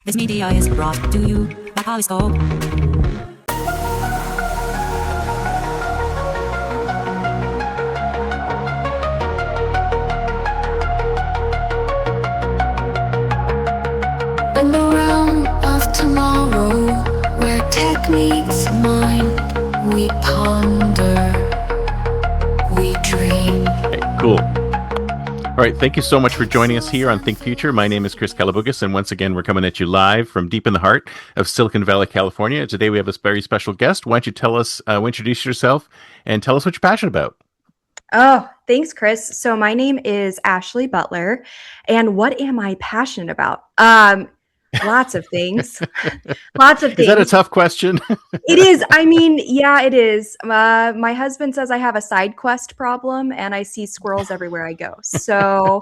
This media is brought to you by Polyscope. In the realm of tomorrow, where techniques mind, we ponder, we dream. Okay, cool. All right, thank you so much for joining us here on Think Future. My name is Chris Kalaboukis, and once again, we're coming at you live from deep in the heart of Silicon Valley, California. Today, we have a very special guest. Why don't you tell us, introduce yourself, and tell us what you're passionate about? Oh, thanks, Chris. So my name is Ashley Butler, and what am I passionate about? Lots of things. Lots of things. Is that a tough question? It is. I mean, yeah, it is. My husband says I have a side quest problem, and I see squirrels everywhere I go. So,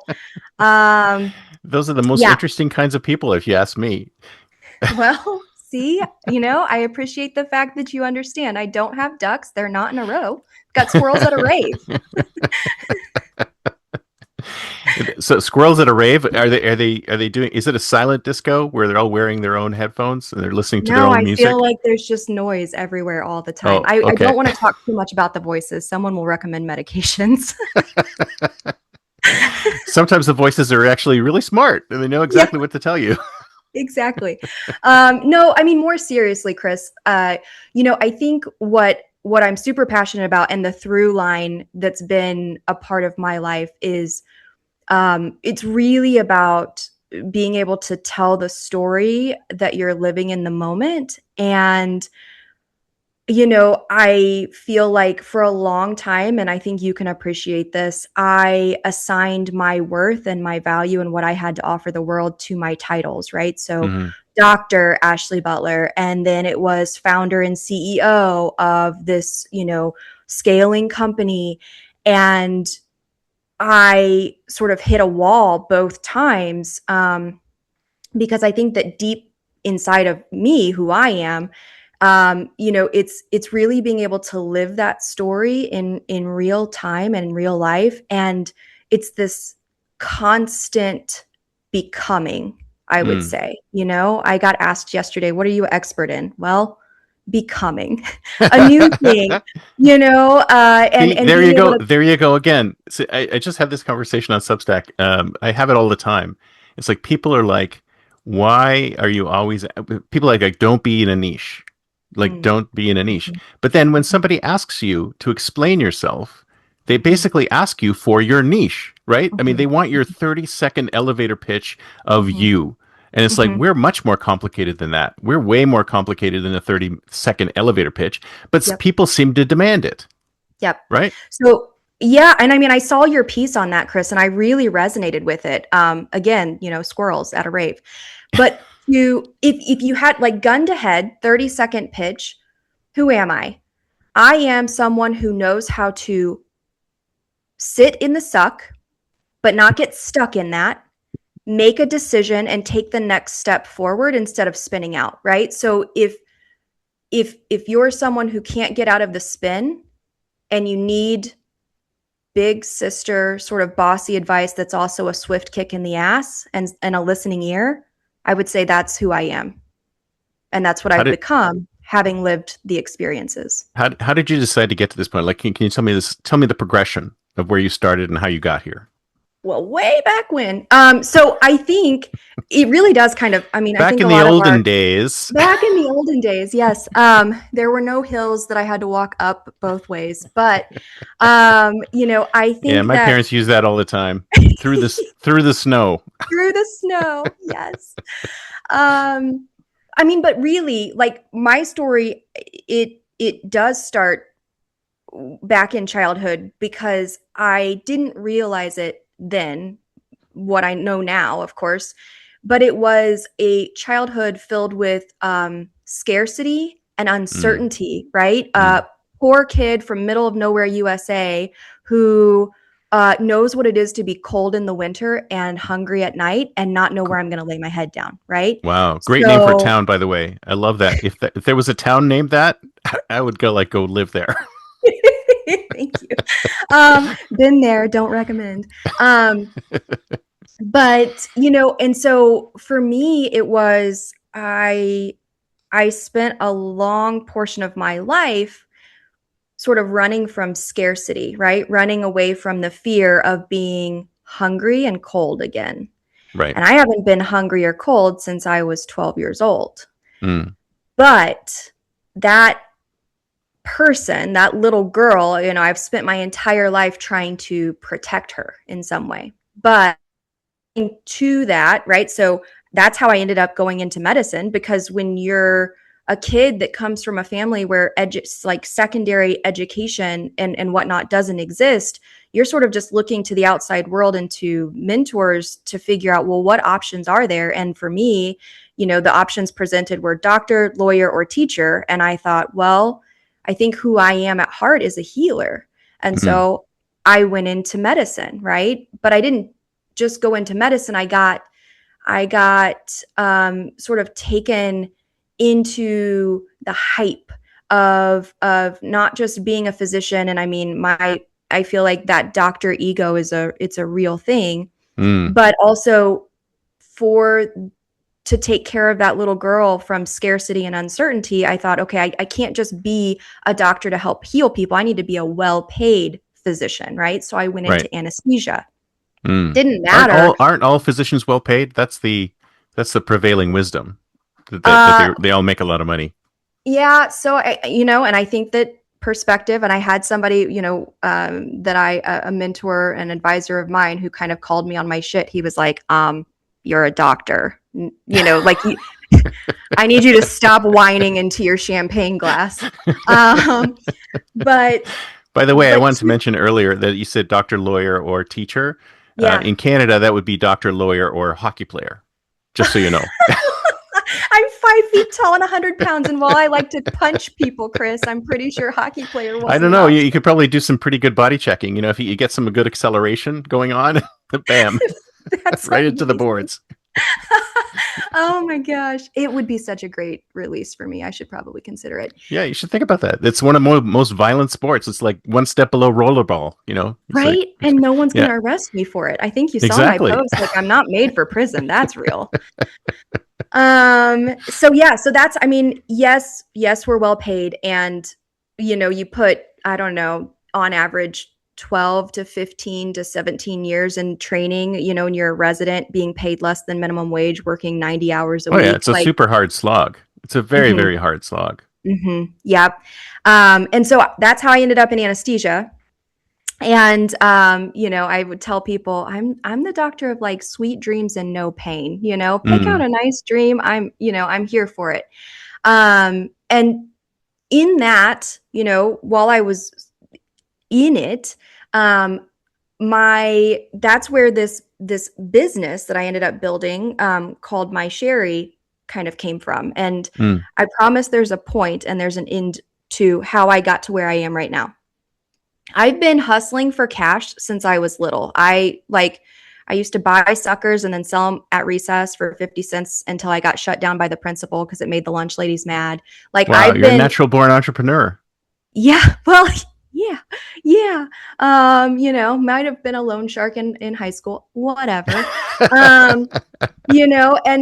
those are the most interesting kinds of people, if you ask me. Well, see, I appreciate the fact that you understand. I don't have ducks; they're not in a row. Got squirrels at a rave. So squirrels at a rave, are they doing, is it a silent disco where they're all wearing their own headphones and they're listening to their own music? No, I feel like there's just noise everywhere all the time. Oh, okay. I don't want to talk too much about the voices. Someone will recommend medications. Sometimes the voices are actually really smart and they know exactly what to tell you. Exactly. No, I mean, more seriously, Chris, I think what I'm super passionate about and the through line that's been a part of my life is it's really about being able to tell the story that you're living in the moment. And, I feel like for a long time, and I think you can appreciate this, I assigned my worth and my value and what I had to offer the world to my titles, right? So Dr. Ashley Butler, and then it was founder and CEO of this, scaling company. And I sort of hit a wall both times because I think that deep inside of me, who I am, it's really being able to live that story in real time and in real life. And it's this constant becoming, I would say. I got asked yesterday, what are you expert in? Well, becoming a new thing, and there you go. There you go again. So I just had this conversation on Substack. I have it all the time. It's like people are like, why are you always, people are like, don't be in a niche. Like, don't be in a niche. But then when somebody asks you to explain yourself, they basically ask you for your niche, right? I mean, they want your 30-second elevator pitch of you. And it's like, we're much more complicated than that. We're way more complicated than a 30-second elevator pitch, but people seem to demand it. Yep. Right? So, yeah. And I mean, I saw your piece on that, Chris, and I really resonated with it. Again, squirrels at a rave. But if you had like gun to head, 30-second pitch, who am I? I am someone who knows how to sit in the suck, but not get stuck in that. Make a decision and take the next step forward instead of spinning out, right? So if you're someone who can't get out of the spin and you need big sister sort of bossy advice that's also a swift kick in the ass and a listening ear, I would say that's who I am. And that's what I've become, having lived the experiences. How did you decide to get to this point? Like, can you tell me this? Tell me the progression of where you started and how you got here. Well, way back when. So I think it really does kind of, I think back in the olden days. Back in the olden days, yes. There were no hills that I had to walk up both ways. But, I think yeah, my parents use that all the time. through the snow. Through the snow, yes. But really, like my story, it does start back in childhood because I didn't realize it then, what I know now, of course, but it was a childhood filled with scarcity and uncertainty, right? Poor kid from middle of nowhere, USA, who knows what it is to be cold in the winter and hungry at night and not know where I'm going to lay my head down, right? Wow. Great name for a town, by the way. I love that. If there was a town named that, I would go live there. Thank you. Been there, don't recommend. But, and so for me, it was, I spent a long portion of my life sort of running from scarcity, right? Running away from the fear of being hungry and cold again. Right. And I haven't been hungry or cold since I was 12 years old. Mm. But that person, that little girl, I've spent my entire life trying to protect her in some way. But to that, right? So that's how I ended up going into medicine, because when you're a kid that comes from a family where like secondary education and whatnot doesn't exist, you're sort of just looking to the outside world and to mentors to figure out, well, what options are there? And for me, the options presented were doctor, lawyer, or teacher. And I thought, well, I think who I am at heart is a healer. And Mm. so I went into medicine, right? But I didn't just go into medicine. I got sort of taken into the hype of not just being a physician. And I mean, I feel like that doctor ego it's a real thing, but also to take care of that little girl from scarcity and uncertainty. I thought, okay, I can't just be a doctor to help heal people. I need to be a well-paid physician, right? So I went Right. into anesthesia. Mm. Didn't matter. Aren't all physicians well paid? That's the prevailing wisdom that they all make a lot of money. Yeah. So and I think that perspective, and I had somebody, that a mentor, an advisor of mine, who kind of called me on my shit. He was like, you're a doctor, like I need you to stop whining into your champagne glass. But by the way, I wanted to mention earlier that you said doctor, lawyer, or teacher. Yeah. In Canada, that would be doctor, lawyer, or hockey player. Just so you know. I'm 5 feet tall and 100 pounds, and while I like to punch people, Chris, I'm pretty sure hockey player was. I don't know. You could probably do some pretty good body checking. If you get some good acceleration going on, bam, That's right into the boards. Oh my gosh, it would be such a great release for me. I should probably consider it. Yeah, you should think about that. It's one of the most violent sports. It's like one step below rollerball, right? Like, and no one's going to arrest me for it. I think you saw my post. Like, I'm not made for prison. That's real. So that's, I mean, yes, we're well paid. And, you put, I don't know, on average, 12 to 15 to 17 years in training, and you're a resident being paid less than minimum wage, working 90 hours a week. Yeah, it's a super hard slog. It's a very, very hard slog. Yeah. And so that's how I ended up in anesthesia. And, I would tell people I'm the doctor of like sweet dreams and no pain, pick out a nice dream. I'm here for it. And in that, while I was in it, that's where this business that I ended up building, called MySherri, kind of came from. And I promise there's a point and there's an end to how I got to where I am right now. I've been hustling for cash since I was little. I used to buy suckers and then sell them at recess for 50 cents until I got shut down by the principal because it made the lunch ladies mad. Like, wow, you're a natural born entrepreneur. Yeah. Well, yeah. Might have been a loan shark in high school, whatever. And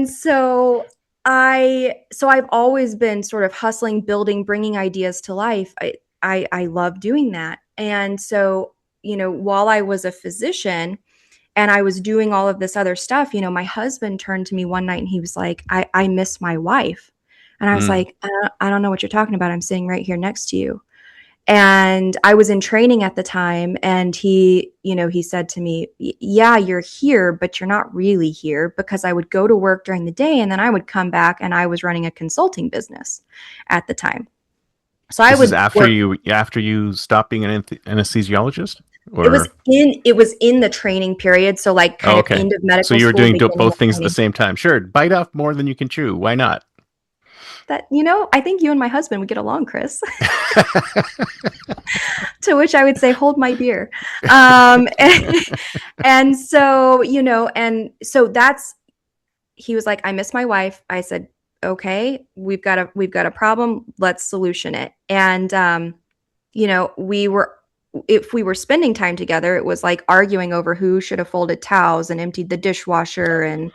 so I've always been sort of hustling, building, bringing ideas to life. I love doing that. And so, while I was a physician and I was doing all of this other stuff, my husband turned to me one night and he was like, I miss my wife. And I was like, I don't know what you're talking about. I'm sitting right here next to you. And I was in training at the time. And he said to me, yeah, you're here, but you're not really here, because I would go to work during the day and then I would come back, and I was running a consulting business at the time. So this is after you stopped being an anesthesiologist? Or? It was in the training period. So like kind of end of medical school. So you were doing both things at the same time. Sure. Bite off more than you can chew. Why not? That, I think you and my husband would get along, Chris. To which I would say, hold my beer. And so, he was like, I miss my wife. I said, okay, we've got a problem. Let's solution it. And, we were if we were spending time together, it was like arguing over who should have folded towels and emptied the dishwasher and,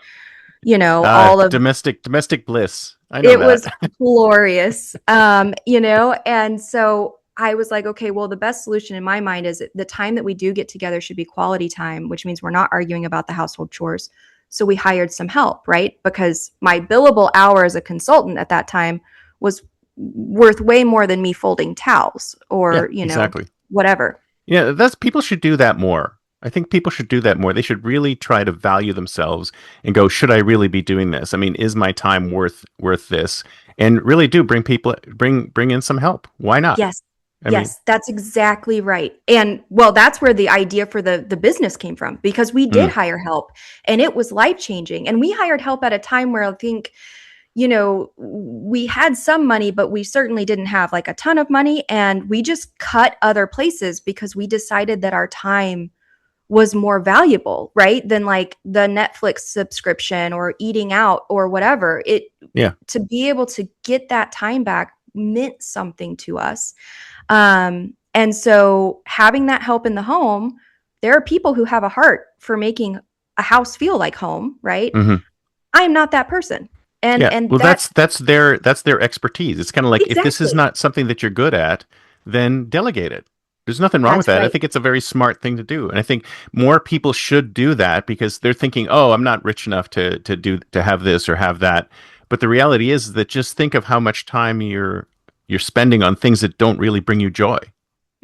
all of Domestic bliss. I know it that. was glorious. And so I was like, okay, well, the best solution in my mind is the time that we do get together should be quality time, which means we're not arguing about the household chores. So we hired some help, right? Because my billable hour as a consultant at that time was worth way more than me folding towels Yeah, or, exactly. whatever. Yeah, people should do that more. I think people should do that more. They should really try to value themselves and go, should I really be doing this? I mean, is my time worth this? And really do bring in some help. Why not? Yes. I mean, Yes, that's exactly right. And well, that's where the idea for the business came from, because we did mm, hire help and it was life-changing. And we hired help at a time where I think, we had some money, but we certainly didn't have like a ton of money. And we just cut other places because we decided that our time was more valuable, right? Than like the Netflix subscription or eating out or whatever. yeah. To be able to get that time back meant something to us. And so having that help in the home, there are people who have a heart for making a house feel like home, right? Hmm. I'm not that person. Yeah. And Well, that that's their expertise. It's kind of like, if this is exactly. not something that you're good at, then delegate it. There's nothing wrong with That's that. I right. think it's a very smart thing to do. And I think more people should do that, because they're thinking, "Oh, I'm not rich enough to have this or have that." But the reality is that, just think of how much time you're spending on things that don't really bring you joy,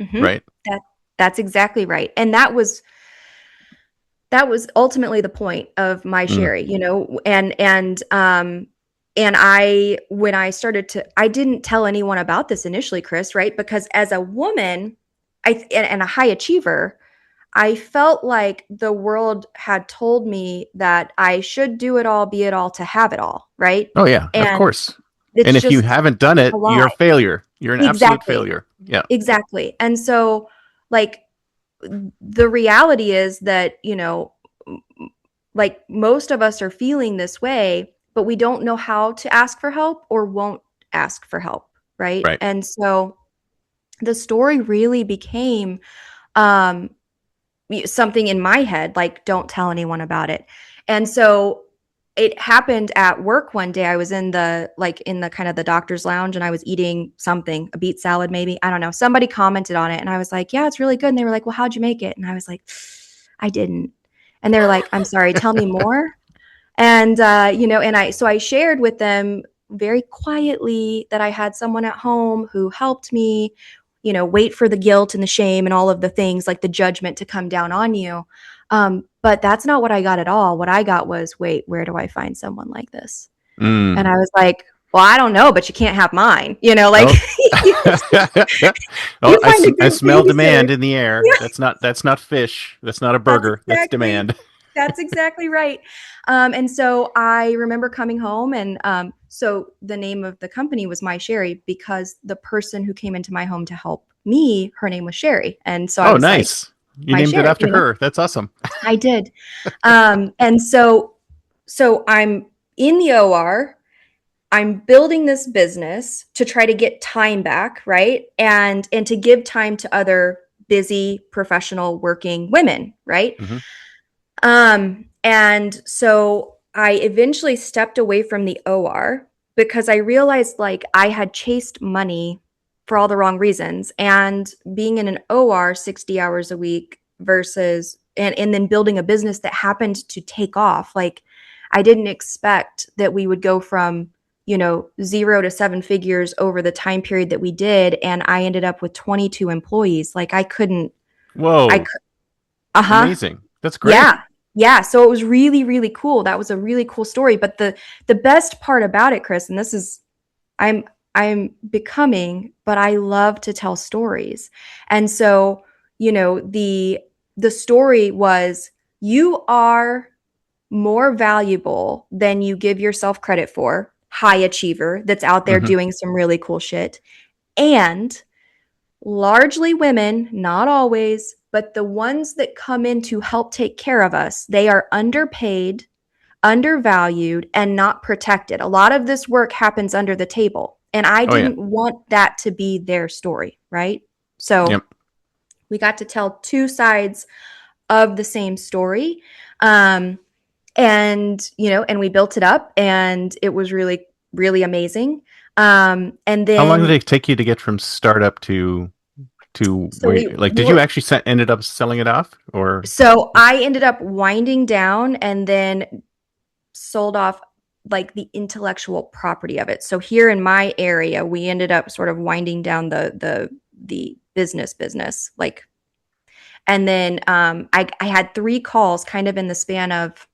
hmm right? That that's exactly right. And that was ultimately the point of Mm, MySherri, and I when I started to I didn't tell anyone about this initially, Chris, right? Because as a woman, and a high achiever, I felt like the world had told me that I should do it all, be it all to have it all, right? oh yeah, of And course. And it's if you just haven't done a it, you're a lie. failure. You're an absolute Exactly. failure. Yeah. Exactly. And so like the reality is that, like most of us are feeling this way, but we don't know how to ask for help or won't ask for help, right? Right. And so the story really became um something in my head, like, don't tell anyone about it. And so it happened at work one day. I was in the kind of the doctor's lounge, and I was eating something, a beet salad, maybe. I don't know. Somebody commented on it and I was like, yeah, it's really good. And they were like, well, how'd you make it? And I was like, I didn't. And they're like, I'm sorry, tell me more. And, so I shared with them very quietly that I had someone at home who helped me, wait for the guilt and the shame and all of the things, like the judgment, to come down on you. But that's not what I got at all. What I got was, wait, where do I find someone like this? And Mm. I was like, well, I don't know, but you can't have mine, like Oh. you, Oh, you find a I good smell babysitter. demand in the air. Yeah, That's not fish. That's not a that's burger. That's exactly demand. That's exactly right. And so I remember coming home, and so the name of the company was MySherri, because the person who came into my home to help me, her name was Sherry. And so I Oh, was like, nice. You named it MySherri, after her. That's awesome. I did. And so I'm in the OR. I'm building this business to try to get time back, right? And to give time to other busy, professional, working women, right? Hmm. And so I eventually stepped away from the OR because I realized, like, I had chased money for all the wrong reasons. And being in an OR 60 hours a week versus and then building a business that happened to take off. Like, I didn't expect that we would go from, 0 to 7 figures over the time period that we did. And I ended up with 22 employees. Like, I Whoa. could, uh-huh. Amazing. That's great. Yeah. Yeah. So it was really, really cool. That was a really cool story. But the best part about it, Chris, and this is I'm I'm becoming, but I love to tell stories. And so, the story was, you are more valuable than you give yourself credit for, high achiever that's out there Hmm. doing some really cool shit. And largely women, not always, but the ones that come in to help take care of us, they are underpaid, undervalued, and not protected. A lot of this work happens under the table. And I Oh yeah. didn't want that to be their story, right? So Yep. We got to tell two sides of the same story. And, and we built it up, and it was really, really amazing. And then how long did it take you to get from startup to so where, we, like, we did you were actually ended up selling it off, or? so I ended up winding down and then sold off like the intellectual property of it. So here in my area, we ended up sort of winding down the business like, and then I had 3 calls kind of in the span of,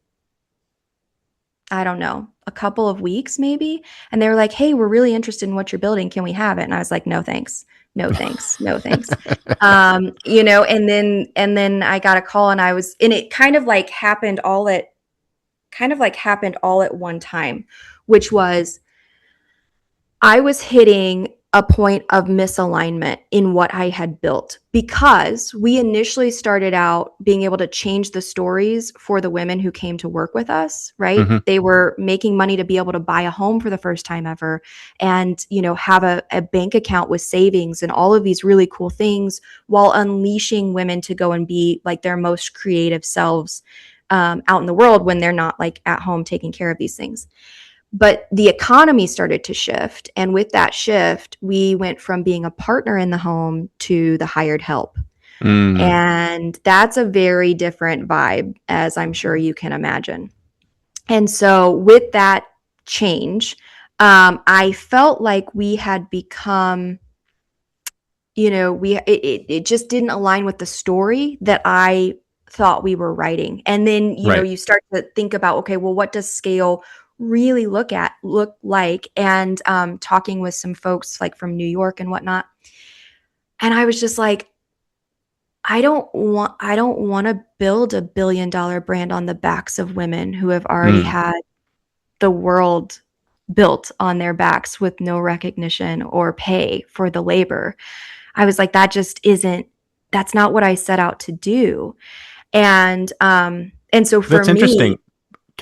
I don't know, a couple of weeks maybe. And they were like, "Hey, we're really interested in what you're building. Can we have it?" And I was like, "No, thanks. No, thanks. No, thanks." And then I got a call, and it kind of like happened all at one time, which was I was hitting a point of misalignment in what I had built, because we initially started out being able to change the stories for the women who came to work with us, right? Mhm. They were making money to be able to buy a home for the first time ever, and, have a bank account with savings and all of these really cool things, while unleashing women to go and be like their most creative selves out in the world when they're not like at home taking care of these things. But the economy started to shift. And with that shift, we went from being a partner in the home to the hired help. Mm. And that's a very different vibe, as I'm sure you can imagine. And so with that change, I felt like we had become, it just didn't align with the story that I thought we were writing. And then, Right. you start to think about, okay, well, what does scale really look like? And talking with some folks like from New York and whatnot. And I was just like, I don't want to build a $1 billion brand on the backs of women who have already Mm. had the world built on their backs with no recognition or pay for the labor. I was like, that's not what I set out to do. And so for That's me, interesting.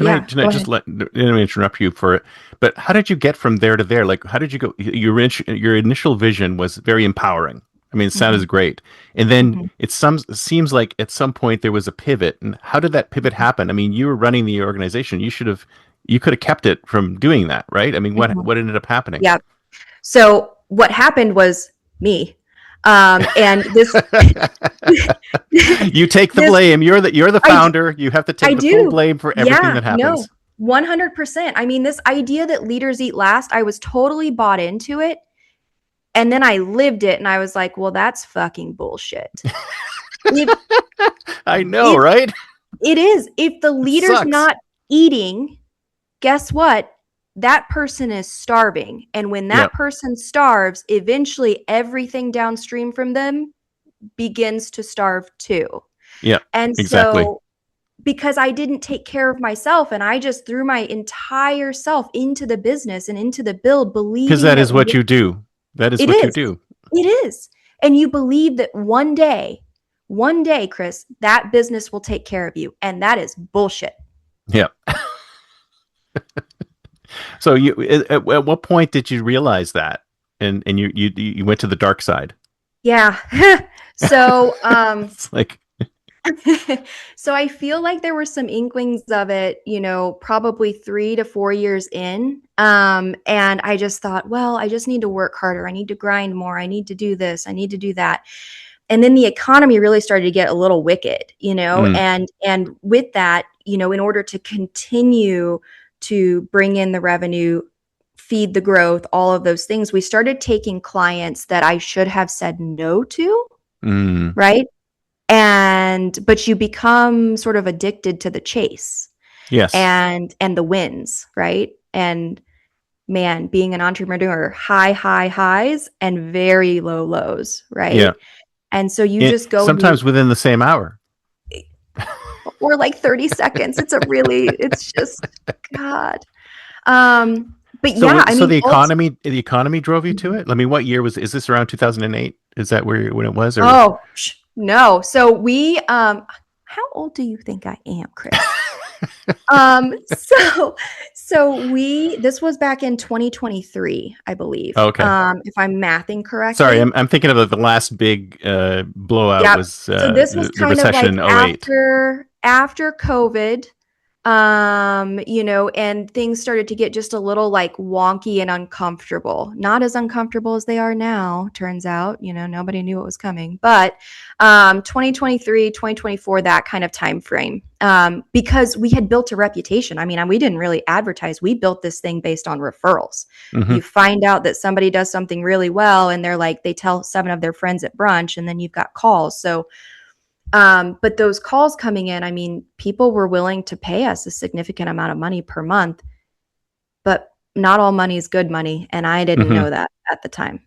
yeah, Can I go just ahead. let me interrupt you for it? But how did you get from there to there? Like, how did you go? Your initial vision was very empowering. I mean, it Mhm, sounded great, and then mhm, seems like at some point there was a pivot. And how did that pivot mhm, happen? I mean, you were running the organization. You could have kept it from doing that, right? I mean, mhm. what ended up happening? Yeah. So what happened was me. And this, You take the this, blame. You're the I, founder. You have to I take the full do. blame for everything Yeah, that no, happens. 100%. I mean, this idea that leaders eat last, I was totally bought into it. And then I lived it, and I was like, well, that's fucking bullshit. If, I know, if right? it is, if the It leader's sucks. not eating, guess what? That person is starving. And when Yeah. that person starves, eventually everything downstream from them begins to starve too. Yeah. And Exactly. so, because I didn't take care of myself and I just threw my entire self into the business and into the build, Because believing that that is what you do. That is it what you is, do. it is. And you believe that one day, Chris, that business will take care of you. And that is bullshit. Yeah. So at what point did you realize that, and you went to the dark side? Yeah. So, It's like, so I feel like there were some inklings of it, probably 3 to 4 years in. And I just thought, well, I just need to work harder. I need to grind more. I need to do this. I need to do that. And then the economy really started to get a little wicked, mm, and with that, in order to continue to bring in the revenue, feed the growth, all of those things, we started taking clients that I should have said no to, mm, right? But you become sort of addicted to the chase yes, and the wins, right? And man, being an entrepreneur, high highs and very low lows, yeah. right? And so you just go and Sometimes within the same hour. or like 30 seconds. It's just God. But So yeah, I so mean, the economy drove you to it. I mean, what year is this? Around 2008? Is that when it was, or? no. So how old do you think I am, Chris? So this was back in 2023, I believe. Okay. If I'm mathing Sorry, correctly. I'm thinking of the last big blowout Yep. was So this was the kind of like recession in '08. after COVID, and things started to get just a little like wonky and uncomfortable. Not as uncomfortable as they are now, turns out. Nobody knew what was coming. But 2023, 2024, that kind of time frame. Because we had built a reputation. I mean, we didn't really advertise. We built this thing based on referrals. Mm-hmm. You find out that somebody does something really well, and they tell 7 of their friends at brunch, and then you've got calls. So but those calls coming in, I mean, people were willing to pay us a significant amount of money per month, but not all money is good money. And I didn't Mm-hmm. know that at the time.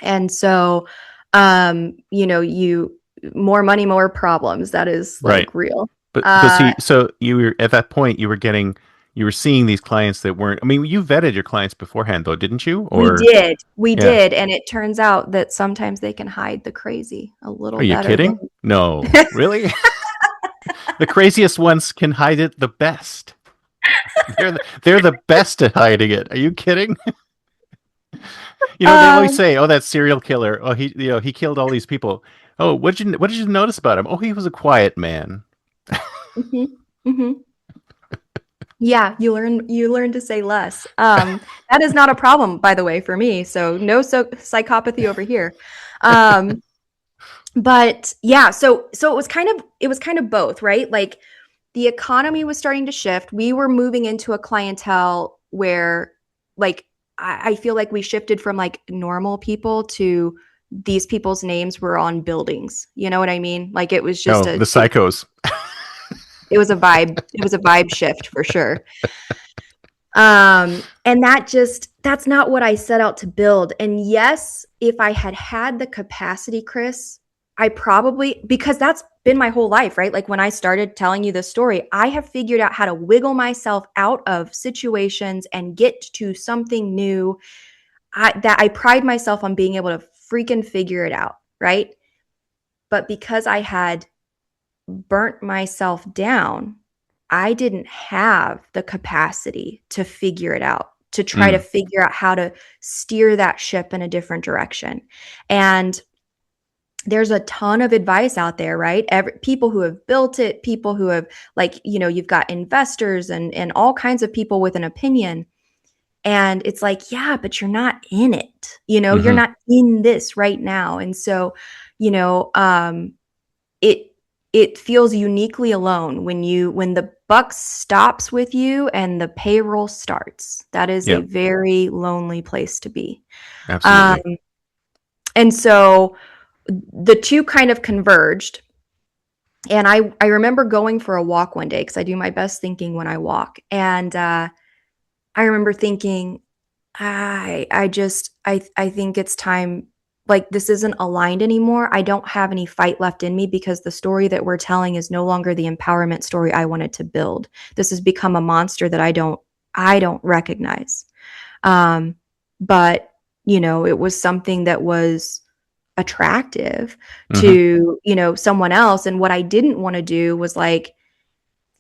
And so, you more money, more problems. That is Right. like real. But Uh, see, so you were at that point, you were seeing these clients that weren't. I mean, you vetted your clients beforehand, though, didn't you? we Or did, we yeah, did. And it turns out that sometimes they can hide the crazy a are little you better than. kidding? No, really? The craziest ones can hide it the best. They're the best at hiding it. Are you kidding? They always Um, say, "Oh, that serial killer. Oh, he killed all these people. Oh, what did you notice about him? Oh, he was a quiet man." mhm, mhm. Yeah, you learn to say less. That is not a problem, by the way, for me. So no psychopathy over here. Um, but yeah, so it was kind of both, right? Like the economy was starting to shift. We were moving into a clientele where, like, I feel like we shifted from like normal people to these people's names were on buildings. You know what I mean? Like it was just Oh, a the it, psychos. it was a vibe. It was a vibe shift for sure. And that's not what I set out to build. And yes, if I had had the capacity, Chris, I probably, because that's been my whole life, right? Like when I started telling you this story, I have figured out how to wiggle myself out of situations and get to something new. That I pride myself on being able to freaking figure it out, right? But because I had burnt myself down, I didn't have the capacity to figure it out, to try to Mm, figure out how to steer that ship in a different direction. And there's a ton of advice out there, right? People who have built it, people who have, like, you've got investors and all kinds of people with an opinion. And it's like, yeah, but you're not in it. You're hmm not in this right now. And so, you know, it it feels uniquely alone when the buck stops with you and the payroll starts. That is a Yeah, very lonely place to be. Um, absolutely. and so the two kind of converged. And I remember going for a walk one day because I do my best thinking when I walk. And I remember thinking, I think it's time. Like, this isn't aligned anymore. I don't have any fight left in me because the story that we're telling is no longer the empowerment story I wanted to build. This has become a monster that I don't recognize. Um, but it was something that was attractive hmm to, someone else. And what I didn't want to do was like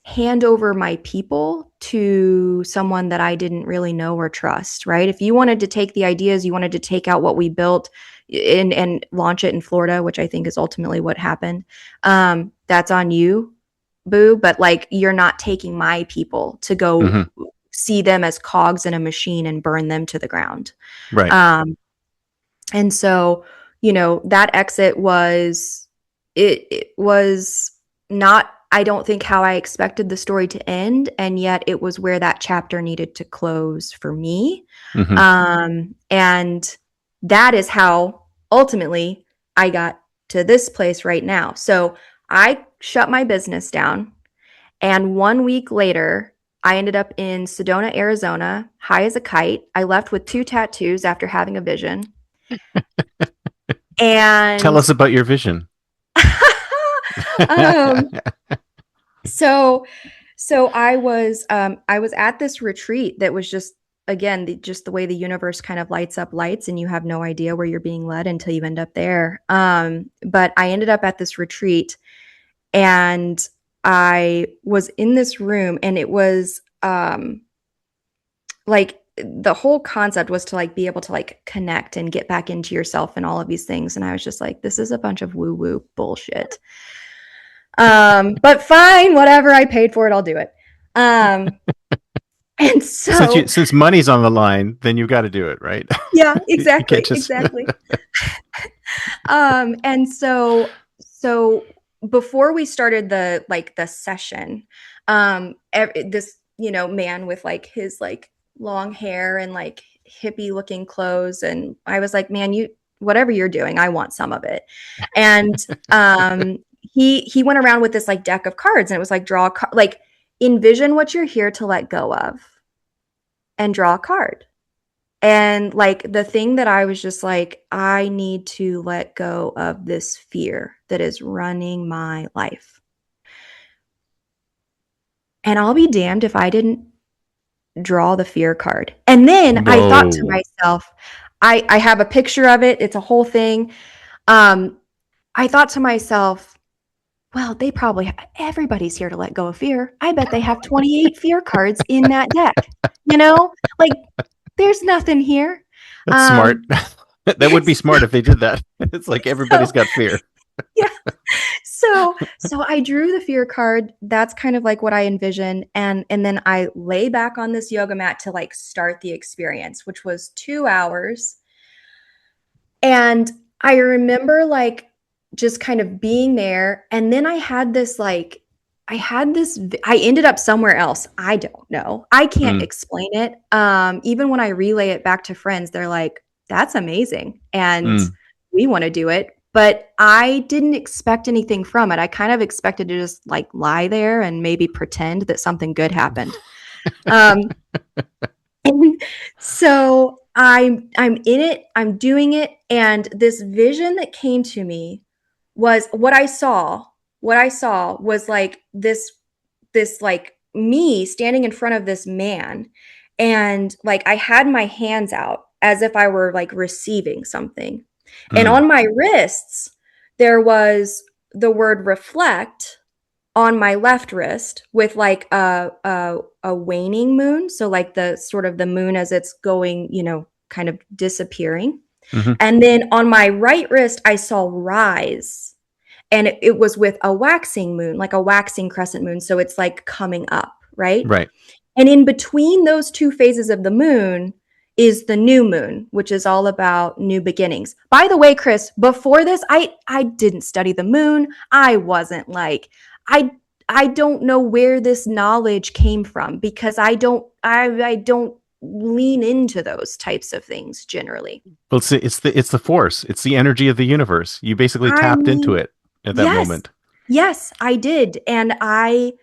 hand over my people to someone that I didn't really know or trust, right? If you wanted to take the ideas, you wanted to take out what we built and launch it in Florida, which I think is ultimately what happened. That's on you, boo. But like, you're not taking my people to go hmm see them as cogs in a machine and burn them to the ground. Right. Um, and so, that exit it was not, I don't think, how I expected the story to end, and yet it was where that chapter needed to close for me. hmm And that is how ultimately I got to this place right now. So I shut my business down, and 1 week later, I ended up in Sedona, Arizona, high as a kite. I left with 2 tattoos after having a vision. Tell And us about your vision. um, so I was at this retreat that was just, again, just the way the universe kind of lights up lights, and you have no idea where you're being led until you end up there. But I ended up at this retreat, and I was in this room, and it was like the whole concept was to like be able to like connect and get back into yourself and all of these things. And I was just like, this is a bunch of woo woo bullshit. But fine, whatever. I paid for it. I'll do it. And so since money's on the line, then you got to do it, right? yeah, exactly. Just... Exactly. And so before we started the session, this, man with like his like long hair and like hippie looking clothes, and I was like, man, whatever you're doing, I want some of it. And he went around with this like deck of cards, and it was like draw a card, like envision what you're here to let go of and draw a card. And like the thing that I was just like, I need to let go of this fear that is running my life. And I'll be damned if I didn't draw the fear card. And then I thought to myself, I have a picture of it. It's a whole thing. I thought to myself, well, they probably, everybody's here to let go of fear. I bet they have 28 fear cards in that deck. Like there's nothing here. That's smart. That would be smart if they did that. It's like everybody's got fear. Yeah. So I drew the fear card. That's kind of like what I envisioned. And then I lay back on this yoga mat to like start the experience, which was 2 hours. And I remember like just kind of being there. And then I ended up somewhere else. I don't know. I can't explain it. Even when I relay it back to friends, they're like, that's amazing. And we want to do it. But I didn't expect anything from it. I kind of expected to just like lie there and maybe pretend that something good happened. And so I'm in it, I'm doing it. And this vision that came to me was what I saw was like this like me standing in front of this man. And like I had my hands out as if I were like receiving something. And on my wrists, there was the word reflect on my left wrist with like a waning moon. So like the sort of the moon as it's going, kind of disappearing. Mm-hmm. And then on my right wrist, I saw rise. And it was with a waxing moon, like a waxing crescent moon. So it's like coming up, right? Right. And in between those two phases of the moon is the new moon, which is all about new beginnings. By the way, Chris, before this, I didn't study the moon. I wasn't like, I don't know where this knowledge came from because I don't lean into those types of things generally. Well, it's the force. It's the energy of the universe. You basically tapped into it at that moment. Yes, I did. And I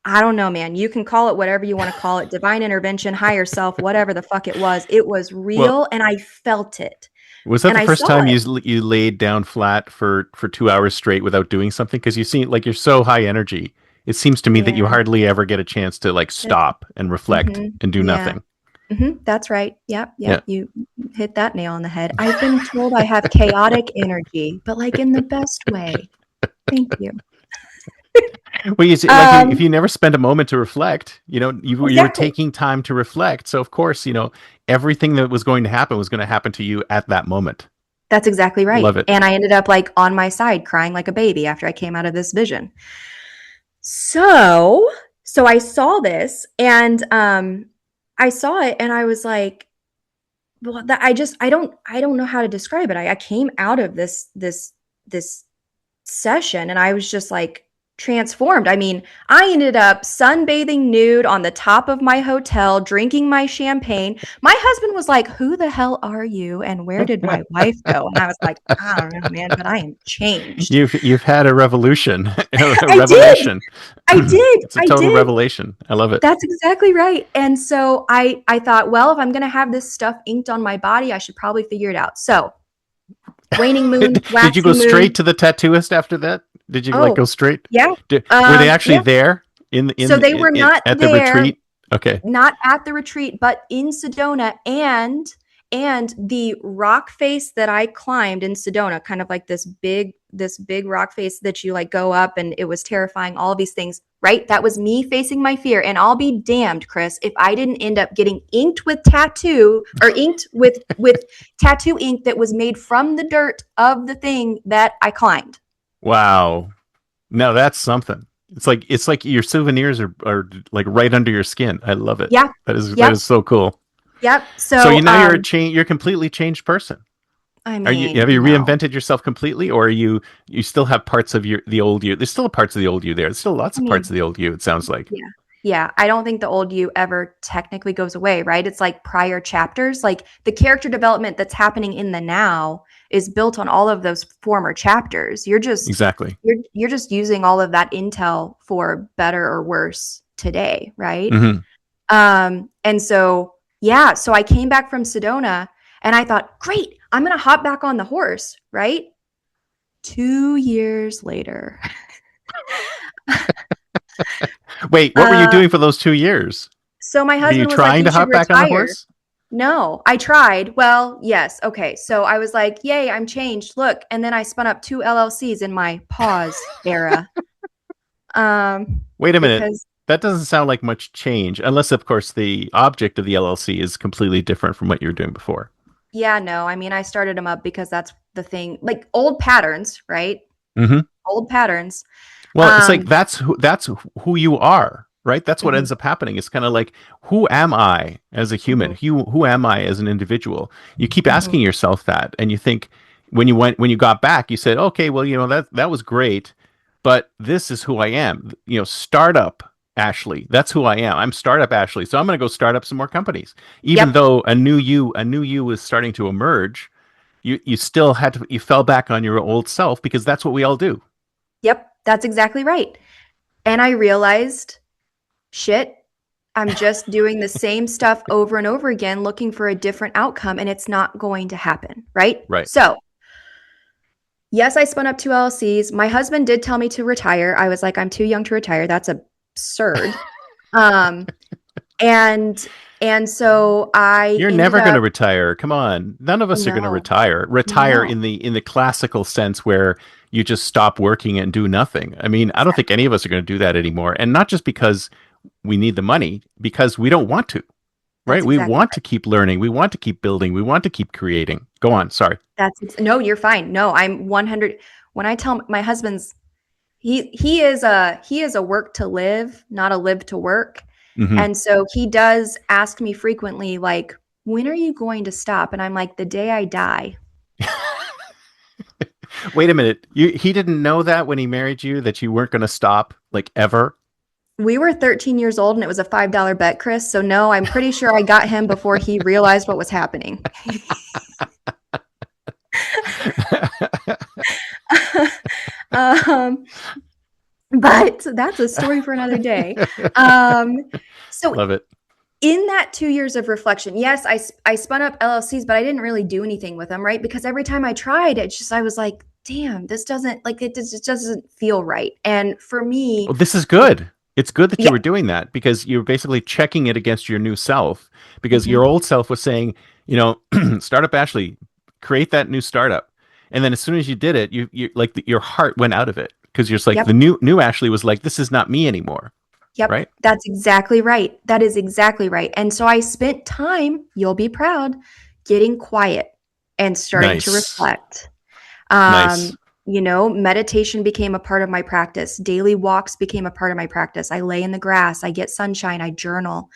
don't know, man. You can call it whatever you want to call it. Divine intervention, higher self, whatever the fuck it was. It was real, and I felt it. Was that the first time you laid down flat for 2 hours straight without doing something? Because you seem like you're so high energy. It seems to me that you hardly ever get a chance to like stop and reflect and do nothing. Mm-hmm. That's right. Yep. You hit that nail on the head. I've been told I have chaotic energy, but like in the best way. Thank you. Well, you see, like if you never spend a moment to reflect, you were taking time to reflect. So of course, everything that was going to happen to you at that moment. That's exactly right. Love it. And I ended up like on my side crying like a baby after I came out of this vision. So I saw this and I saw it and I was like, well, I don't know how to describe it. I came out of this session and I was just like transformed. I mean, I ended up sunbathing nude on the top of my hotel, drinking my champagne. My husband was like, who the hell are you? And where did my wife go? And I was like, I don't know, man, but I am changed. You've had a revolution. Revelation. I did. It's a total revelation. I love it. That's exactly right. And so I thought, well, if I'm going to have this stuff inked on my body, I should probably figure it out. So waning moon, did you go straight to the tattooist after that? Did you go straight? Yeah. Were they actually there so they were not at the retreat? Okay. Not at the retreat, but in Sedona and the rock face that I climbed in Sedona, kind of like this big this big rock face that you like go up, and it was terrifying, all of these things, right? That was me facing my fear. And I'll be damned, Chris, if I didn't end up getting inked with tattoo, or inked with tattoo ink that was made from the dirt of the thing that I climbed. Wow. No, that's something. It's like your souvenirs are like right under your skin. I love it. Yeah. That is Yep. so cool. Yep. So you're you're a completely changed person. I mean, Have you no. reinvented yourself completely, or you still have parts of the old you? There's still parts of the old you there. There's still lots of parts of the old you, it sounds like. Yeah. Yeah. I don't think the old you ever technically goes away, right? It's like prior chapters. Like the character development that's happening in the now is built on all of those former chapters. You're just Exactly. you're just using all of that intel for better or worse today, right? Mm-hmm. And so yeah, so I came back from Sedona and I thought, great, I'm gonna hop back on the horse, right? 2 years later. Wait, what were you doing for those 2 years? So my Were you husband was trying like, to you hop should back on the retire. horse? No, I tried. Well, yes. Okay. So I was like, yay, I'm changed. Look. And then I spun up 2 LLCs in my pause era. Wait a minute. Because, That doesn't sound like much change, unless, of course, the object of the LLC is completely different from what you were doing before. yeah, no, I mean, I started them up because that's the thing, like old patterns, right? Mm-hmm. Old patterns. Well, it's like that's who you are, right? That's what Mhm. ends up happening. It's kind of like, who am I as a human? Who am I as an individual? You keep asking yourself that, and you think when you got back, you said, okay, well, that was great, but this is who I am. Startup Ashley. That's who I am. I'm startup Ashley. So I'm going to go start up some more companies, even Yep. though a new you was starting to emerge. You still you fell back on your old self, because that's what we all do. Yep. That's exactly right. And I realized, shit, I'm just doing the same stuff over and over again, looking for a different outcome, and it's not going to happen. Right. Right. So, yes, I spun up 2 LLCs. My husband did tell me to retire. I was like, I'm too young to retire. That's absurd. And so You're never going to retire. Come on. None of us are going to No. retire. No. In the classical sense, where you just stop working and do nothing. I mean, I don't think any of us are going to do that anymore. And not just because we need the money, because we don't want to. Right? That's We exactly want right. to keep learning. We want to keep building. We want to keep creating. Go on. Sorry. No, you're fine. No, I'm 100. When I tell my husband's, he is a work to live, not a live to work. Mhm. And so he does ask me frequently, like, when are you going to stop? And I'm like, the day I die. Wait a minute. He didn't know that when he married you, that you weren't going to stop, like, ever? We were 13 years old and it was a $5 bet, Chris. So no, I'm pretty sure I got him before he realized what was happening. But that's a story for another day. So Love it. in that 2 years of reflection, yes, I spun up LLCs, but I didn't really do anything with them, right? Because every time I tried, I was like, damn, this doesn't, like, it just doesn't feel right. And for me, Well, this is good. It's good that you Yeah. were doing that, because you're basically checking it against your new self, because your old self was saying, startup Ashley, create that new startup. And then as soon as you did it, you like your heart went out of it, because you're just like, Yep. the new Ashley was like, this is not me anymore. Yep, Right? that's exactly right. That is exactly right. And so I spent time, you'll be proud, getting quiet and starting to Nice. reflect. Nice. Meditation became a part of my practice. Daily walks became a part of my practice. I lay in the grass, I get sunshine, I journal.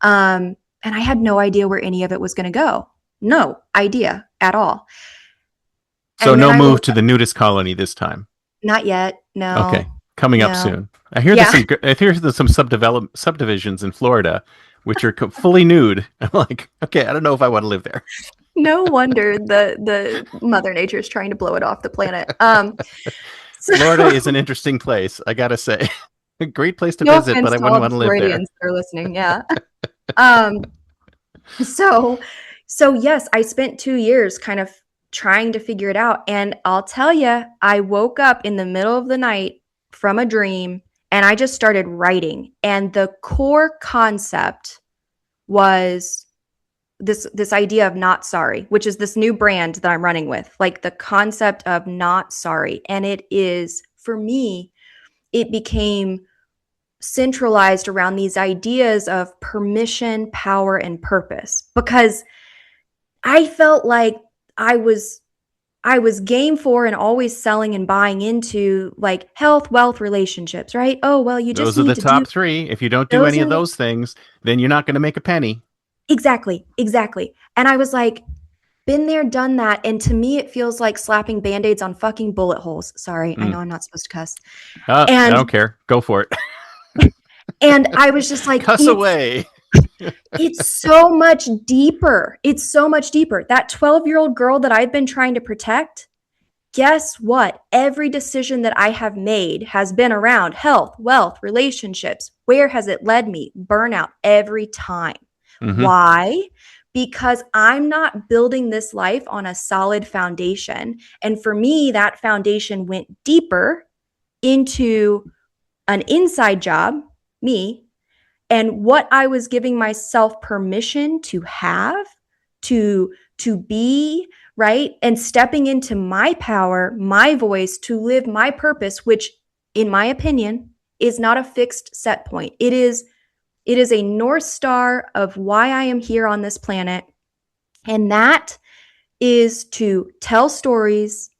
And I had no idea where any of it was going to go. No idea at all. So And then no I move woke to the nudist colony this time. Not yet. No. Okay. Coming up No. soon. I hear Yeah. there's some subdivisions in Florida, which are fully nude. I'm like, okay, I don't know if I want to live there. No wonder the Mother Nature is trying to blow it off the planet. Florida is an interesting place, I gotta say. A great place to No visit, offense but I to wouldn't all want the to live there. Floridians that are listening. Yeah. So yes, I spent 2 years kind of trying to figure it out. And I'll tell you, I woke up in the middle of the night from a dream and I just started writing. And the core concept was this idea of not sorry, which is this new brand that I'm running with, like the concept of not sorry. And it is, for me, it became centralized around these ideas of permission, power, and purpose, because I felt like I was game for and always selling and buying into like health, wealth, relationships, right? Oh, well, you just Those are need the to do top three. If you don't do those any are of those things, then you're not going to make a penny. exactly. And I was like, been there, done that. And to me, it feels like slapping band-aids on fucking bullet holes. Sorry, I Mm. know I'm not supposed to cuss. I And don't care. Go for it. I was just like, Cuss away. it's so much deeper. It's so much deeper. That 12-year-old girl that I've been trying to protect, guess what? Every decision that I have made has been around health, wealth, relationships. Where has it led me? Burnout every time. Mm-hmm. Why? Because I'm not building this life on a solid foundation. And for me, that foundation went deeper into an inside job, me, and what I was giving myself permission to have, to be, right? And stepping into my power, my voice, to live my purpose, which in my opinion is not a fixed set point. It is a North Star of why I am here on this planet. And that is to tell stories,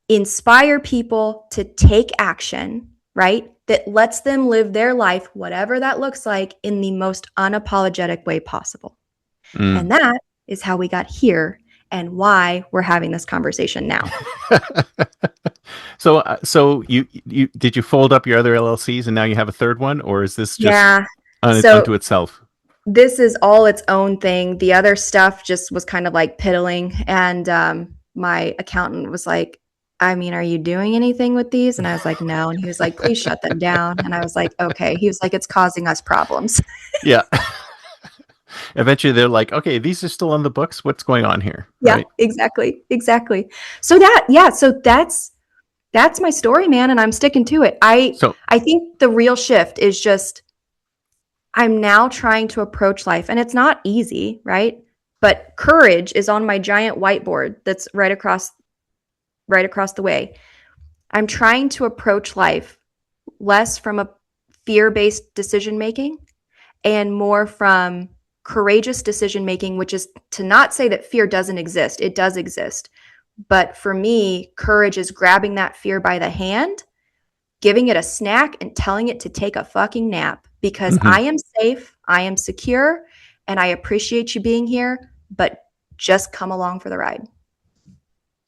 inspire people to take action, right? That lets them live their life, whatever that looks like, in the most unapologetic way possible. Mm. And that is how we got here and why we're having this conversation now. So you did you fold up your other LLCs and now you have a third one, or is this just Yeah. unto itself? This is all its own thing. The other stuff just was kind of like piddling. And my accountant was like, I mean, are you doing anything with these? And I was like, no. And he was like, please shut them down. And I was like, okay. He was like, it's causing us problems. Yeah. Eventually they're like, okay, these are still on the books. What's going on here? Yeah, Right? exactly. So that's my story, man. And I'm sticking to it. So I think the real shift is just, I'm now trying to approach life, and it's not easy, right? But courage is on my giant whiteboard that's right across the way. I'm trying to approach life less from a fear-based decision making and more from courageous decision making, which is to not say that fear doesn't exist. It does exist. But for me, courage is grabbing that fear by the hand, giving it a snack, and telling it to take a fucking nap, because I am safe, I am secure, and I appreciate you being here, but just come along for the ride.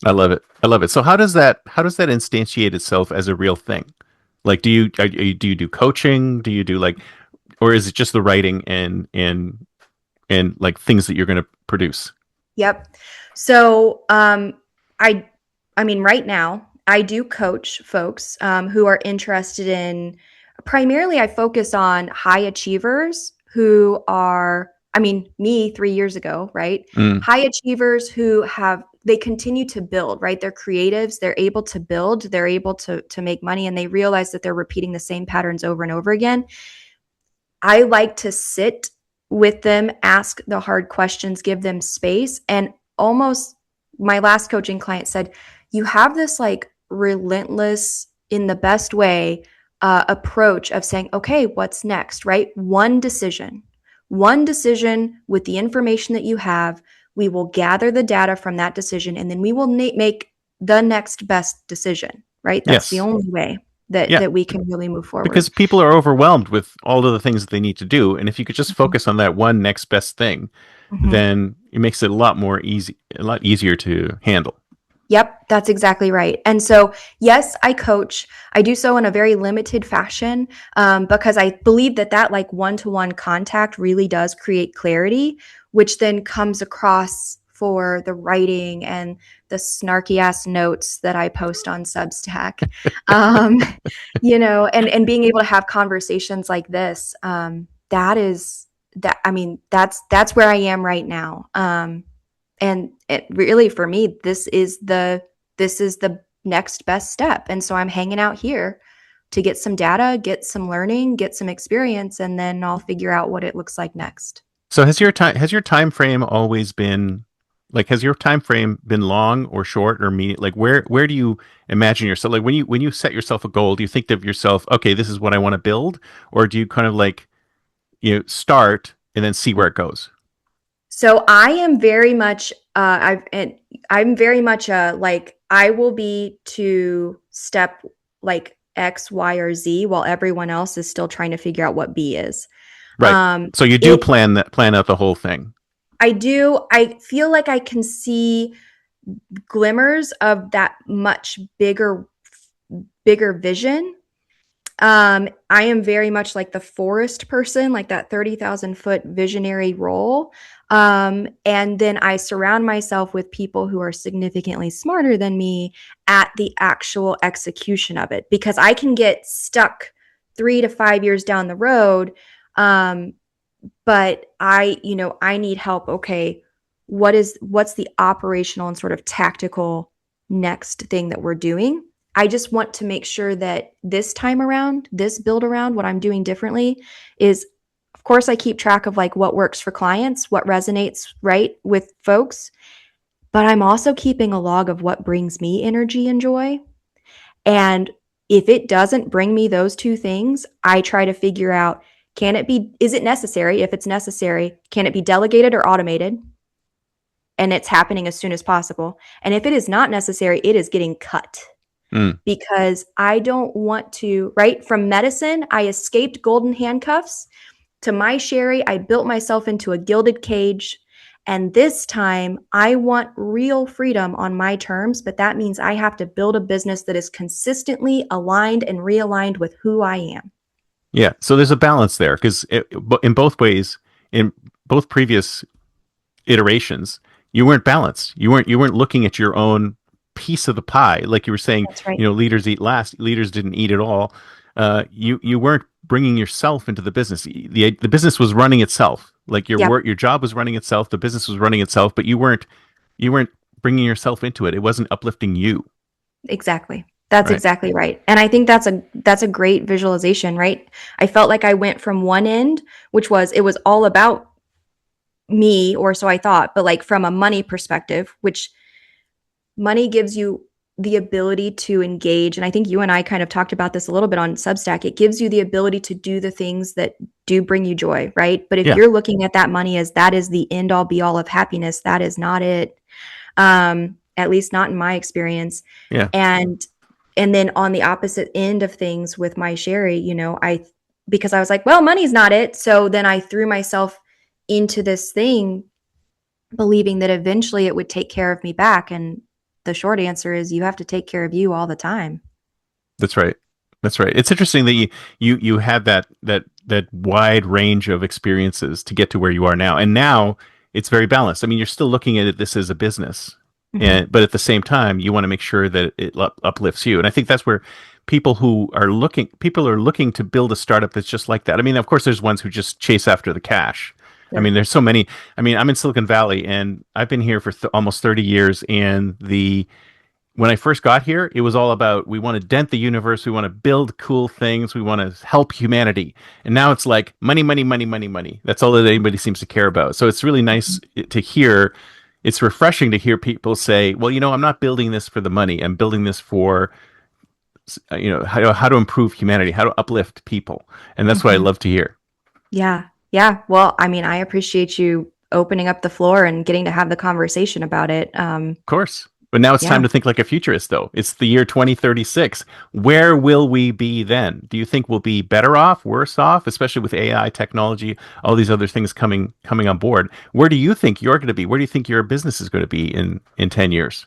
I love it. So how does that instantiate itself as a real thing? Like, do you do coaching? Do you do like, or is it just the writing and like things that you're going to produce? Yep. So I mean, right now I do coach folks who are interested in, primarily I focus on high achievers who are, I mean, me 3 years ago, right? Mm. High achievers who they continue to build, right? They're creatives. They're able to build. They're able to make money, and they realize that they're repeating the same patterns over and over again. I like to sit with them, ask the hard questions, give them space. And almost my last coaching client said, you have this like relentless, in the best way, approach of saying, okay, what's next, right? One decision with the information that you have. We will gather the data from that decision, and then we will make the next best decision, right? That's the only way that we can really move forward. Because people are overwhelmed with all of the things that they need to do. And if you could just focus on that one next best thing, then it makes it a lot easier to handle. Yep, that's exactly right. And so, yes, I coach. I do so in a very limited fashion because I believe that like one-to-one contact really does create clarity, which then comes across for the writing and the snarky ass notes that I post on Substack, and being able to have conversations like this. That's where I am right now. And it really, for me, this is the next best step. And so I'm hanging out here to get some data, get some learning, get some experience, and then I'll figure out what it looks like next. So has your time frame always been like has your time frame been long or short or medium? Like where do you imagine yourself? Like when you set yourself a goal, do you think of yourself, okay, this is what I want to build, or do you kind of like start and then see where it goes? So I am very much I'm very much like I will be to step like X, Y, or Z while everyone else is still trying to figure out what B is. Right. So you do It plan out the whole thing. I do. I feel like I can see glimmers of that much bigger vision. I am very much like the forest person, like that 30,000 foot visionary role. And then I surround myself with people who are significantly smarter than me at the actual execution of it because I can get stuck 3 to 5 years down the road. Um, but I need help. Okay, what's the operational and sort of tactical next thing that we're doing? I just want to make sure that this time around, this build around, what I'm doing differently is, of course, I keep track of like what works for clients, what resonates right with folks, but I'm also keeping a log of what brings me energy and joy. And if it doesn't bring me those two things, I try to figure out, is it necessary? If it's necessary, can it be delegated or automated? And it's happening as soon as possible. And if it is not necessary, it is getting cut Mm. because I don't want to, right? From medicine, I escaped golden handcuffs. To MySherri, I built myself into a gilded cage. And this time, I want real freedom on my terms, but that means I have to build a business that is consistently aligned and realigned with who I am. Yeah. So there's a balance there because in both ways, in both previous iterations, you weren't balanced. You weren't looking at your own piece of the pie. Like you were saying, That's right. leaders eat last. Leaders didn't eat at all. You weren't bringing yourself into the business. The business was running itself. Like your Yeah, work, your job was running itself. The business was running itself, but you weren't bringing yourself into it. It wasn't uplifting you. exactly. That's Right. exactly right. And I think that's a great visualization, right? I felt like I went from one end, which was it was all about me, or so I thought, but like from a money perspective, which money gives you the ability to engage. And I think you and I kind of talked about this a little bit on Substack. It gives you the ability to do the things that do bring you joy, right? But if Yeah. you're looking at that money as that is the end all be all of happiness, that is not it. At least not in my experience. Yeah. And and then on the opposite end of things with MySherri, because I was like, well, money's not it. So then I threw myself into this thing believing that eventually it would take care of me back. And the short answer is you have to take care of you all the time. That's right. That's right. It's interesting that you had that wide range of experiences to get to where you are now, and now it's very balanced. I mean, you're still looking at this as a business, Mhm. and but at the same time, you want to make sure that it uplifts you. And I think that's where people are looking to build a startup that's just like that. I mean, of course, there's ones who just chase after the cash. I Sure. mean, there's so many. I mean, I'm in Silicon Valley, and I've been here for almost 30 years, and the when I first got here, it was all about we want to dent the universe, we want to build cool things, we want to help humanity. And now it's like money, money, money, money, money. That's all that anybody seems to care about. So it's really nice to hear. It's refreshing to hear people say, "Well, I'm not building this for the money. I'm building this for how to improve humanity, how to uplift people." And that's what I Mhm. love to hear. Yeah. Yeah. Well, I mean, I appreciate you opening up the floor and getting to have the conversation about it. Of course. But now it's Yeah. time to think like a futurist, though. It's the year 2036. Where will we be then? Do you think we'll be better off, worse off, especially with AI technology, all these other things coming on board? Where do you think you're going to be? Where do you think your business is going to be in 10 years?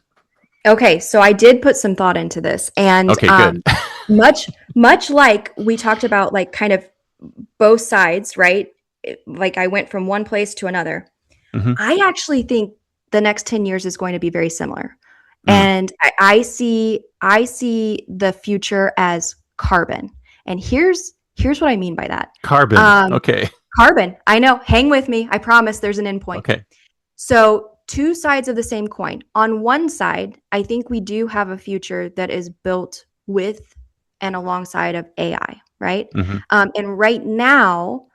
Okay. So I did put some thought into this, and Okay, good. much like we talked about, like kind of both sides, right? Like I went from one place to another. Hmm. I actually think the next 10 years is going to be very similar. Mm. And I see the future as carbon. And here's what I mean by that. Carbon. Um, Okay. Carbon. I know. Hang with me. I promise there's an endpoint. Okay. So, two sides of the same coin. On one side, I think we do have a future that is built with and alongside of AI, right? Hmm. And right now,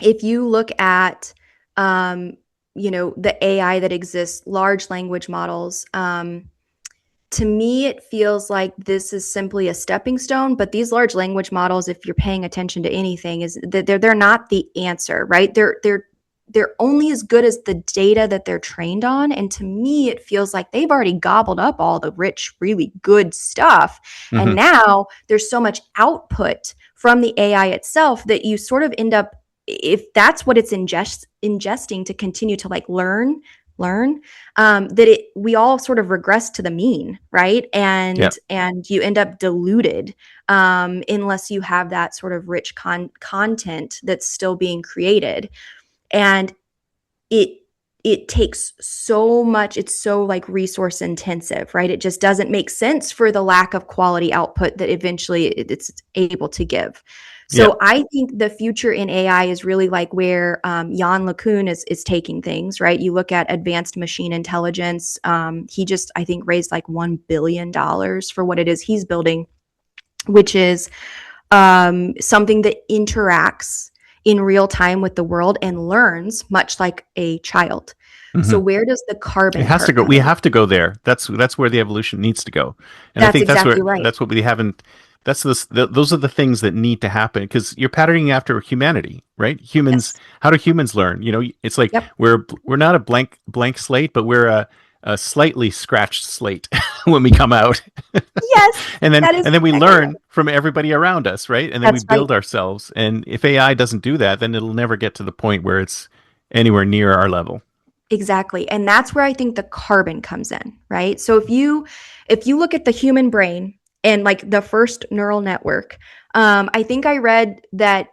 if you look at, the AI that exists, large language models, to me, it feels like this is simply a stepping stone. But these large language models, if you're paying attention to anything, is that they're not the answer, right? They're only as good as the data that they're trained on. And to me, it feels like they've already gobbled up all the rich, really good stuff. And Hmm. now there's so much output from the AI itself that you sort of end up, if that's what it's ingesting to continue to like learn, that we all sort of regress to the mean, right? Yeah. And you end up diluted, unless you have that sort of rich content that's still being created. And it it takes so much, it's so like resource intensive, right? It just doesn't make sense for the lack of quality output that eventually it's able to give. Yeah. So I think the future in AI is really like where Jan LeCun is taking things, right? You look at advanced machine intelligence. He just, I think, raised like $1 billion for what it is he's building, which is something that interacts in real time with the world and learns much like a child. Hmm. So where does the It carbon has to part go. come We in? have to go there. That's where the evolution needs to go, and I That's think exactly right. that's what we haven't. Those are the things that need to happen because you're patterning after humanity, right? Humans. Yes. How do humans learn? It's like Yep. we're not a blank slate, but we're a slightly scratched slate when we come out, Yes. That is and then we exactly right. learn from everybody around us, right? And then we That's right. build ourselves. And if AI doesn't do that, then it'll never get to the point where it's anywhere near our level. Exactly. And that's where I think the carbon comes in, right? So if you look at the human brain and like the first neural network, I think I read that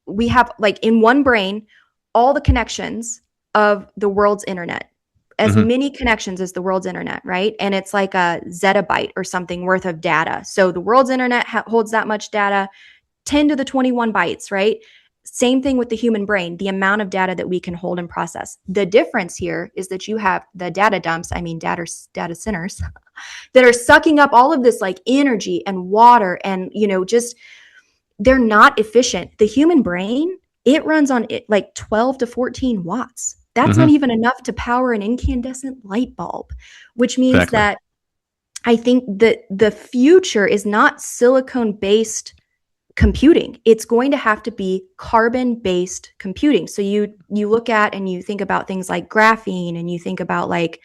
we have like in one brain all the connections of the world's internet, as Hmm. many connections as the world's internet, right? And it's like a zettabyte or something worth of data. So the world's internet holds that much data, 10 to the 21 bytes, right? Same thing with the human brain, the amount of data that we can hold and process. The difference here is that you have the data dumps, I mean, data centers, that are sucking up all of this like energy and water and, just they're not efficient. The human brain, it runs on like 12 to 14 watts. That's not Hmm. even enough to power an incandescent light bulb, which means Exactly. that I think that the future is not silicone based computing. It's going to have to be carbon based computing. So you look at and you think about things like graphene, and you think about like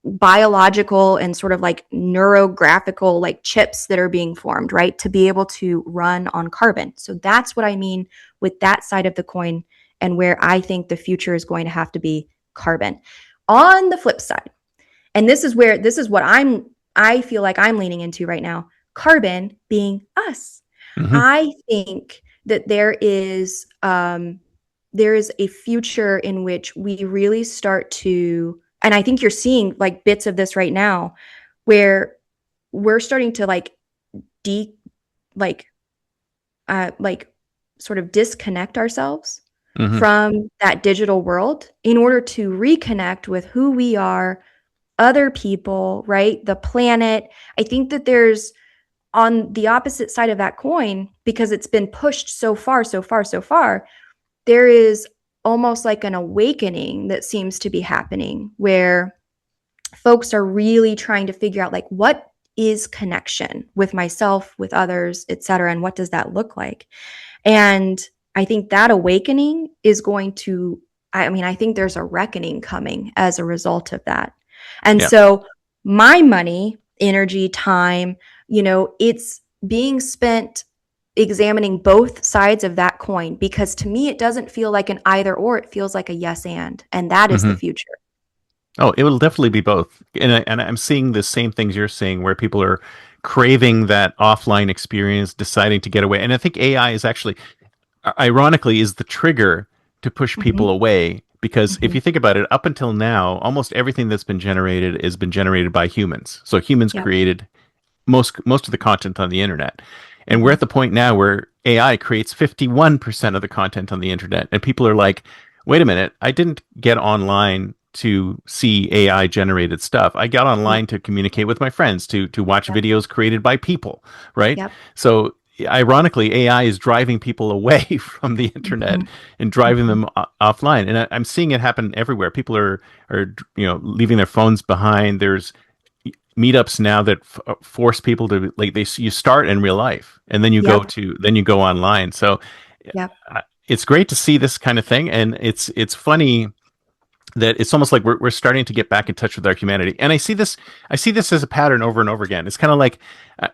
biological and sort of like neurographical like chips that are being formed, right, to be able to run on carbon. So that's what I mean with that side of the coin, and where I think the future is going to have to be carbon. On the flip side, and this is what I feel like I'm leaning into right now, carbon being us. Hmm. I think that there is a future in which we really start to, and I think you're seeing like bits of this right now, where we're starting to de like like sort of disconnect ourselves Hmm. from that digital world in order to reconnect with who we are, other people, right? The planet. I think that there's, on the opposite side of that coin, because it's been pushed so far, so far, so far, there is almost like an awakening that seems to be happening where folks are really trying to figure out like what is connection with myself, with others, et cetera, and what does that look like? And I think that awakening is going to, I mean, I think there's a reckoning coming as a result of that. And Yeah. so my money, energy, time, it's being spent examining both sides of that coin, because to me it doesn't feel like an either or, it feels like a yes and that is the Hmm. future. Oh, it will definitely be both. And I'm seeing the same things you're seeing where people are craving that offline experience, deciding to get away. And I think AI is actually, ironically, is the trigger to push Hmm. people away. Because if Hmm. you think about it, up until now, almost everything that's been generated has been generated by humans. So humans Yep. created most of the content on the internet. And we're Hmm. at the point now where AI creates 51% of the content on the internet. And people are like, wait a minute, I didn't get online to see AI generated stuff. I got Yep. online to communicate with my friends, to watch Yep. videos created by people, right? Yep. So ironically, AI is driving people away from the internet Mhm. and driving Mhm. them offline. And I'm seeing it happen everywhere. People are leaving their phones behind. There's meetups now that force people to like you start in real life and then Yep. you go online. So Yep. it's great to see this kind of thing, and it's funny that it's almost like we're starting to get back in touch with our humanity. And I see this as a pattern over and over again. It's kind of like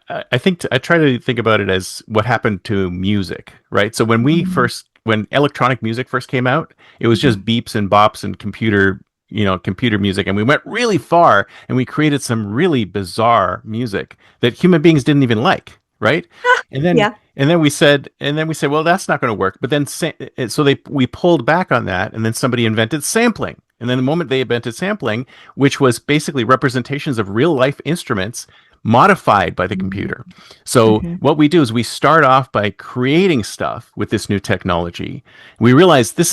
I think I try to think about it as what happened to music, right? So Mhm. when electronic music first came out, it was Mhm. just beeps and bops and computer music, and we went really far and we created some really bizarre music that human beings didn't even like, right? And then Yeah. and then we said, well, that's not going to work. But then so we pulled back on that, and then somebody invented sampling. And then the moment they invented sampling, which was basically representations of real life instruments modified by the Mhm. computer. So Mhm. what we do is we start off by creating stuff with this new technology. We realize this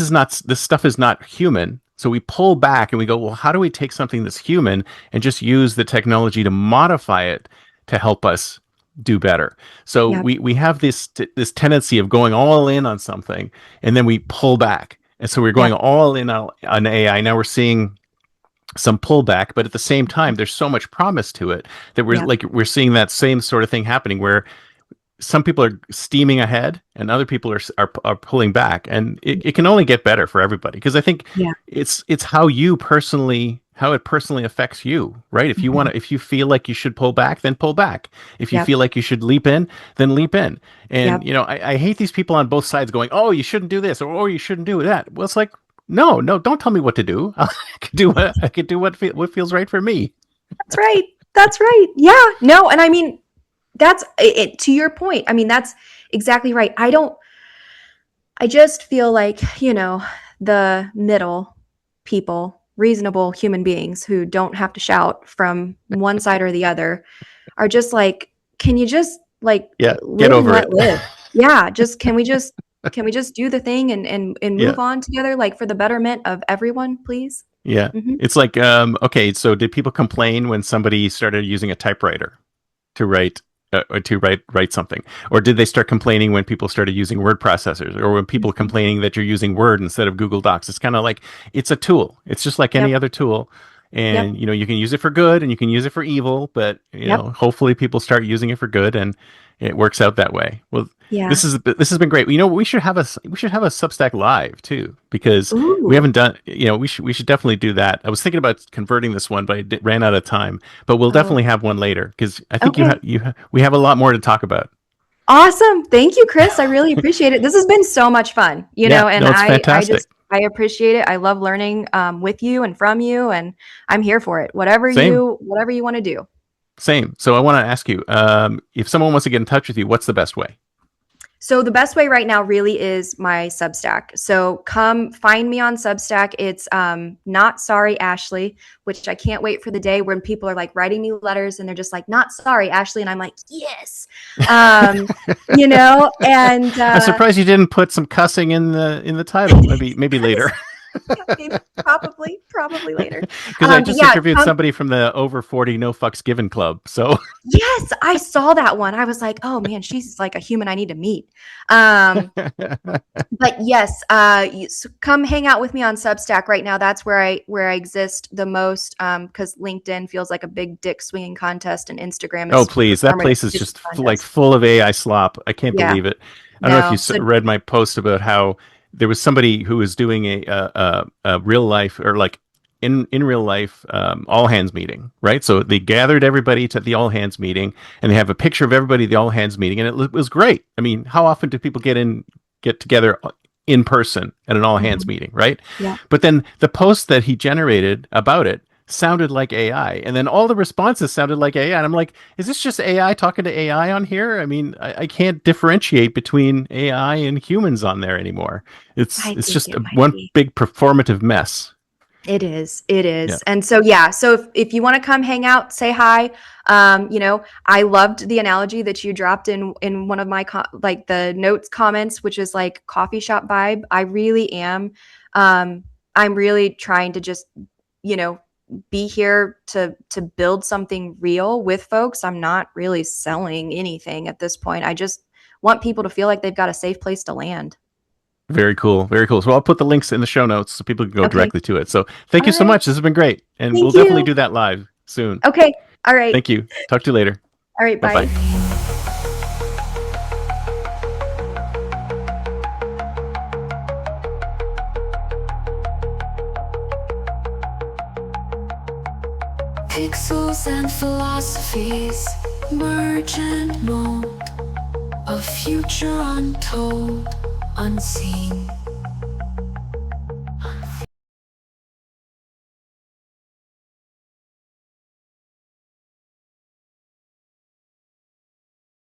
stuff is not human. So we pull back and we go, well, how do we take something that's human and just use the technology to modify it to help us do better? So Yep. we have this tendency of going all in on something, and then we pull back. And so we're going Yep. all in on AI. Now we're seeing some pullback, but at the same time, there's so much promise to it that Yep. we're seeing that same sort of thing happening where some people are steaming ahead and other people are pulling back, and it can only get better for everybody, because I think Yeah. it's how it personally affects you, right? Mhm. If you feel like you should pull back, then pull back. If you Yep. feel like you should leap in, then leap in. And Yep. I hate these people on both sides going, oh, you shouldn't do this, or oh, you shouldn't do that. Well, it's like, no, don't tell me what to do. I could do what feels right for me. That's right. That's right. Yeah. No, and I mean, that's it, to your point. I mean, that's exactly right. I just feel like, the middle people, reasonable human beings who don't have to shout from one side or the other are just like, can you just like Yeah, get live and over let it. live? Yeah, just can we just do the thing and Yeah. move on together like for the betterment of everyone, please? Yeah. Mhm. It's like, okay, so did people complain when somebody started using a typewriter to write something? Or did they start complaining when people started using word processors, or when people Mhm. complaining that you're using Word instead of Google Docs? It's kind of like it's a tool. It's just like any Yep. other tool. And Yep. you can use it for good and you can use it for evil, but Yep. hopefully people start using it for good and it works out that way. Well, Yeah. this has been great. We should have a Substack live too, because we Ooh. haven't done, we should definitely do that. I was thinking about converting this one, but ran out of time. But we'll Oh, definitely have one later, because I think okay. we have a lot more to talk about. Awesome. Thank you, Chris. I really appreciate it. This has been so much fun, Yeah, and no, it's I fantastic. just I appreciate it. I love learning with you and from you, and I'm here for it. Whatever Same, you want to do. same. So I want to ask you, if someone wants to get in touch with you, what's the best way? So the best way right now really is my Substack. So come find me on Substack. It's not sorry Ashley, which I can't wait for the day when people are like writing me letters and they're just like not sorry Ashley, and I'm like yes, um, and I'm surprised you didn't put some cussing in the title. Maybe later. yeah, maybe probably later. Because I But just yeah, interviewed somebody from the over 40 no fucks given club. So yes, I saw that one. I was like, "Oh man, she's like a human I need to meet." Um, but yes, come hang out with me on Substack right now. That's where I exist the most. Because LinkedIn feels like a big dick swinging contest, and Instagram oh is please, that performative place is kissing just like contest. full of AI slop. I can't Yeah, believe it. I don't know if you no. So read my post about how there was somebody who was doing a real life, or like in real life, all hands meeting, right? So they gathered everybody to the all hands meeting, and they have a picture of everybody at the all hands meeting, and it was great. I mean, how often do people get together in person at an all hands mhm, meeting, right? yeah, But then the post that he generated about it sounded like AI, and then all the responses sounded like AI. And I'm like, is this just AI talking to AI on here? I mean, I can't differentiate between AI and humans on there anymore. I It's think just it might one be. big performative mess. It is. It Yeah. is. And so yeah, so if you want to come hang out, say hi. I loved the analogy that you dropped in one of my like the notes comments, which is like coffee shop vibe. I really am. I'm really trying to just, you know, be here to build something real with folks. I'm not really selling anything at this point. I just want people to feel like they've got a safe place to land. Very cool. Very cool. So I'll put the links in the show notes so people can go Okay. directly to it. So thank you All so right. much. This has been great. And Thank we'll definitely you. do that live soon. Okay. All right. Thank you. Talk to you later. All right. Bye. Bye-bye. Pixels and philosophies merge and mold, a future untold, unseen.